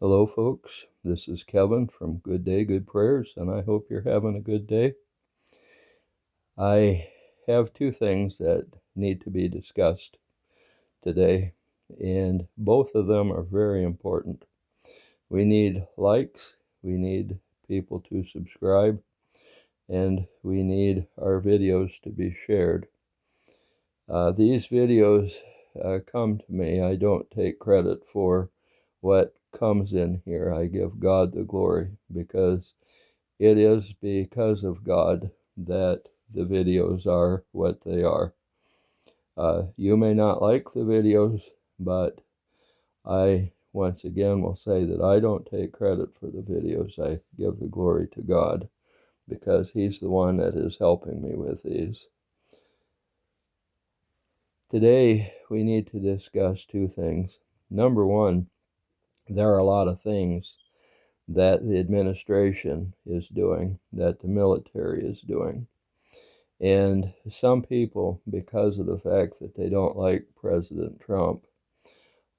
Hello, folks. This is Kevin from Good Day, Good Prayers, and I hope you're having a good day. I have two things that need to be discussed today, and both of them are very important. We need likes, we need people to subscribe, and we need our videos to be shared. These videos come to me. I don't take credit for what comes in here. I give God the glory because it is because of God that the videos are what they are. You may not like the videos, but I once again will say that I don't take credit for the videos. I give the glory to God because He's the one that is helping me with these. Today, we need to discuss two things. Number one, there are a lot of things that the administration is doing, that the military is doing. And some people, because of the fact that they don't like President Trump,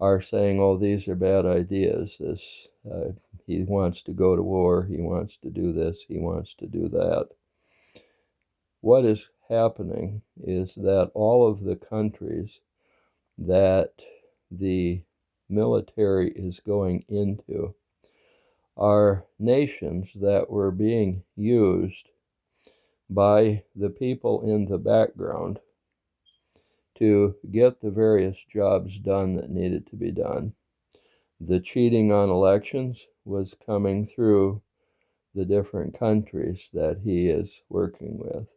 are saying, oh, these are bad ideas. He wants to go to war, he wants to do this, he wants to do that. What is happening is that all of the countries that the military is going into are nations that were being used by the people in the background to get the various jobs done that needed to be done. The cheating on elections was coming through the different countries that he is working with.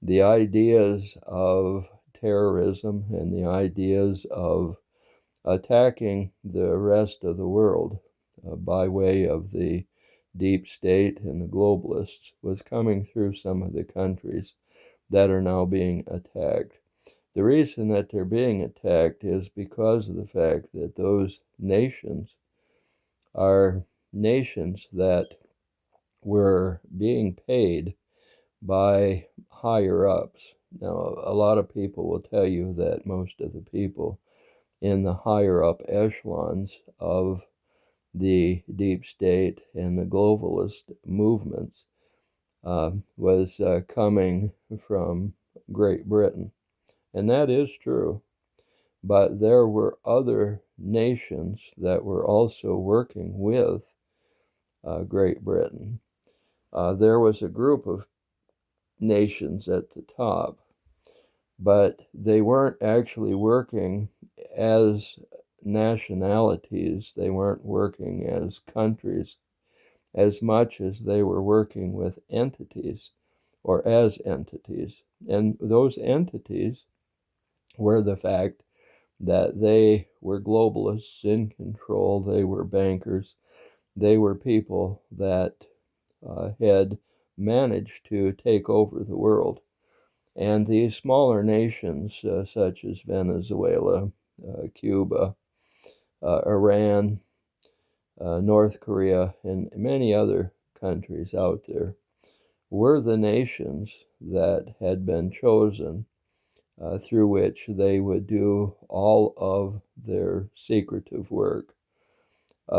The ideas of terrorism and the ideas of attacking the rest of the world by way of the deep state and the globalists was coming through some of the countries that are now being attacked. The reason that they're being attacked is because of the fact that those nations are nations that were being paid by higher ups. Now, a lot of people will tell you that most of the people in the higher up echelons of the deep state and the globalist movements was coming from Great Britain. And that is true. But there were other nations that were also working with Great Britain. There was a group of nations at the top, but they weren't actually working as nationalities. They weren't working as countries as much as they were working with entities or as entities. And those entities were the fact that they were globalists in control, they were bankers, they were people that had managed to take over the world. And these smaller nations, such as Venezuela, Cuba, Iran, North Korea, and many other countries out there, were the nations that had been chosen through which they would do all of their secretive work.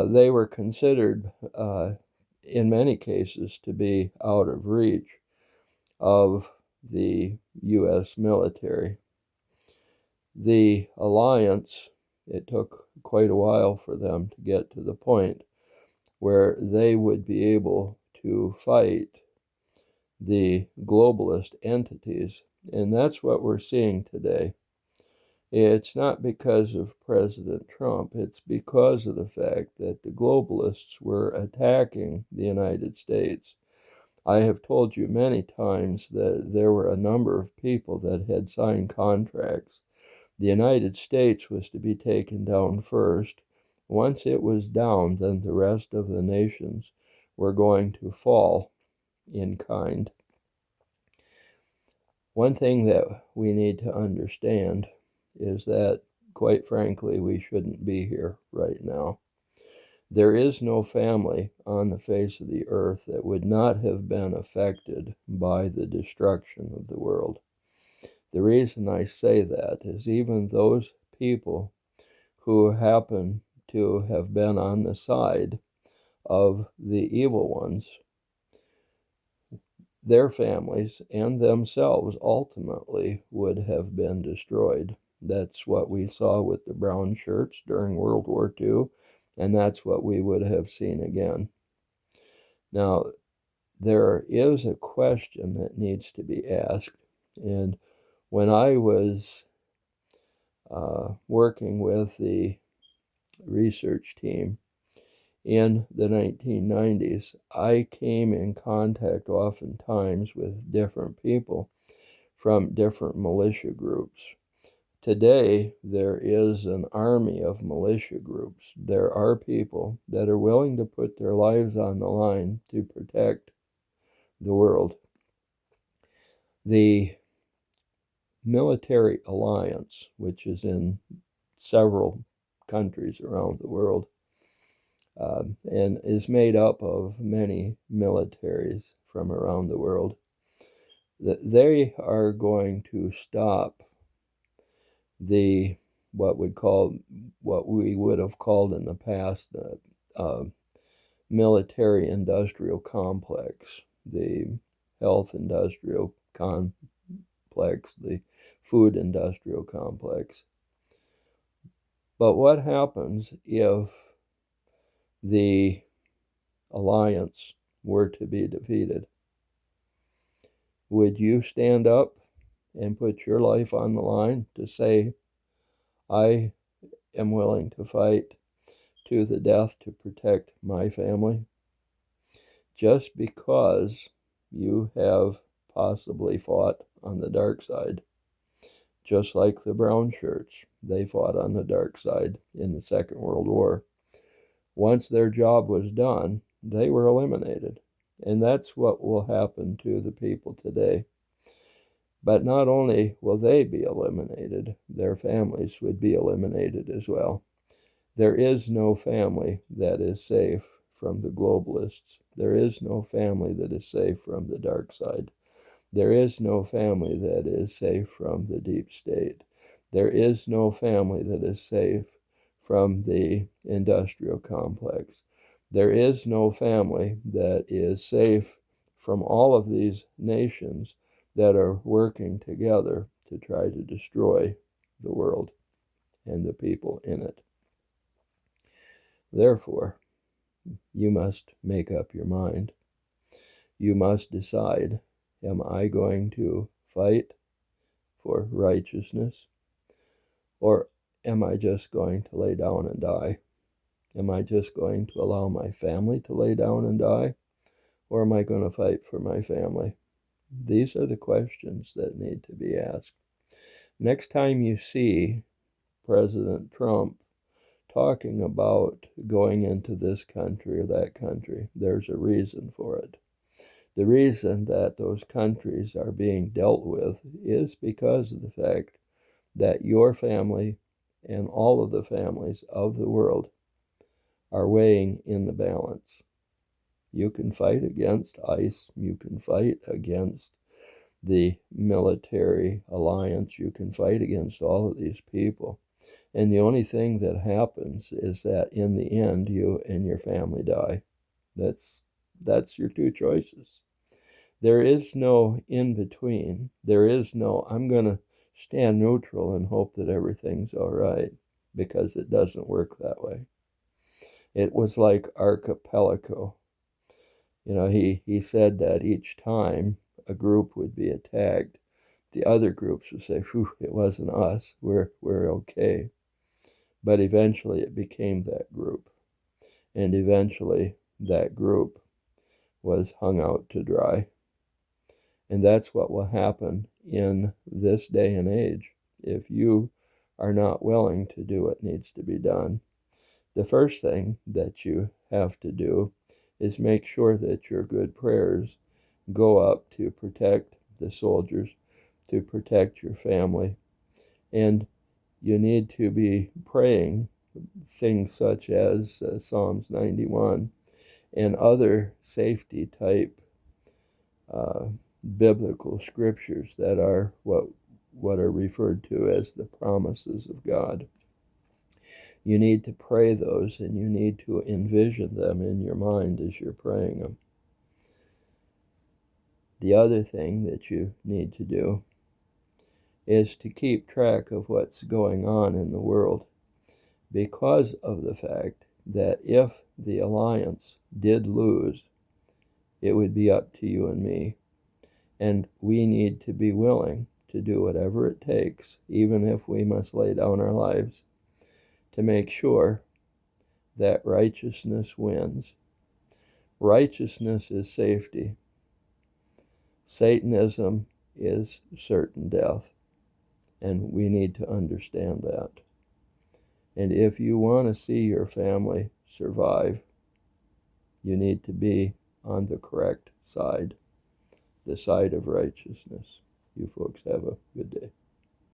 They were considered, in many cases, to be out of reach of the U.S. military. The alliance, it took quite a while for them to get to the point where they would be able to fight the globalist entities. And that's what we're seeing today. It's not because of President Trump. It's because of the fact that the globalists were attacking the United States. I have told you many times that there were a number of people that had signed contracts. The United States was to be taken down first. Once it was down, then the rest of the nations were going to fall in kind. One thing that we need to understand is that, quite frankly, we shouldn't be here right now. There is no family on the face of the earth that would not have been affected by the destruction of the world. The reason I say that is even those people who happen to have been on the side of the evil ones, their families and themselves ultimately would have been destroyed. That's what we saw with the brown shirts during World War II, and that's what we would have seen again. Now, there is a question that needs to be asked, and when I was working with the research team in the 1990s, I came in contact oftentimes with different people from different militia groups. Today, there is an army of militia groups. There are people that are willing to put their lives on the line to protect the world. The military alliance, which is in several countries around the world, and is made up of many militaries from around the world, that they are going to stop the what we would have called in the past the military industrial complex, the health industrial complex, the food industrial complex. But what happens if the alliance were to be defeated? Would you stand up and put your life on the line to say, I am willing to fight to the death to protect my family? Just because you have possibly fought on the dark side, just like the brown shirts, they fought on the dark side in the Second World War. Once their job was done, they were eliminated. And that's what will happen to the people today. But not only will they be eliminated, their families would be eliminated as well. There is no family that is safe from the globalists. There is no family that is safe from the dark side. There is no family that is safe from the deep state. There is no family that is safe from the industrial complex. There is no family that is safe from all of these nations that are working together to try to destroy the world and the people in it. Therefore, you must make up your mind. You must decide, am I going to fight for righteousness, or am I just going to lay down and die? Am I just going to allow my family to lay down and die, or am I going to fight for my family? These are the questions that need to be asked. Next time you see President Trump talking about going into this country or that country, there's a reason for it. The reason that those countries are being dealt with is because of the fact that your family and all of the families of the world are weighing in the balance. You can fight against ICE, you can fight against the military alliance, you can fight against all of these people. And the only thing that happens is that in the end, you and your family die. That's your two choices. There is no in between. There is no, I'm going to stand neutral and hope that everything's all right, because it doesn't work that way. It was like Archipelago. You know, he said that each time a group would be attacked, the other groups would say, "Phew, it wasn't us. We're okay." But eventually it became that group. And eventually that group was hung out to dry. And that's what will happen in this day and age if you are not willing to do what needs to be done. The first thing that you have to do is make sure that your good prayers go up to protect the soldiers, to protect your family. And you need to be praying things such as Psalms 91 and other safety type biblical scriptures that are what are referred to as the promises of God. You need to pray those, and you need to envision them in your mind as you're praying them. The other thing that you need to do is to keep track of what's going on in the world, because of the fact that if the alliance did lose, it would be up to you and me. And we need to be willing to do whatever it takes, even if we must lay down our lives, to make sure that righteousness wins. Righteousness is safety. Satanism is certain death. And we need to understand that. And if you want to see your family survive, you need to be on the correct side, the side of righteousness. You folks have a good day.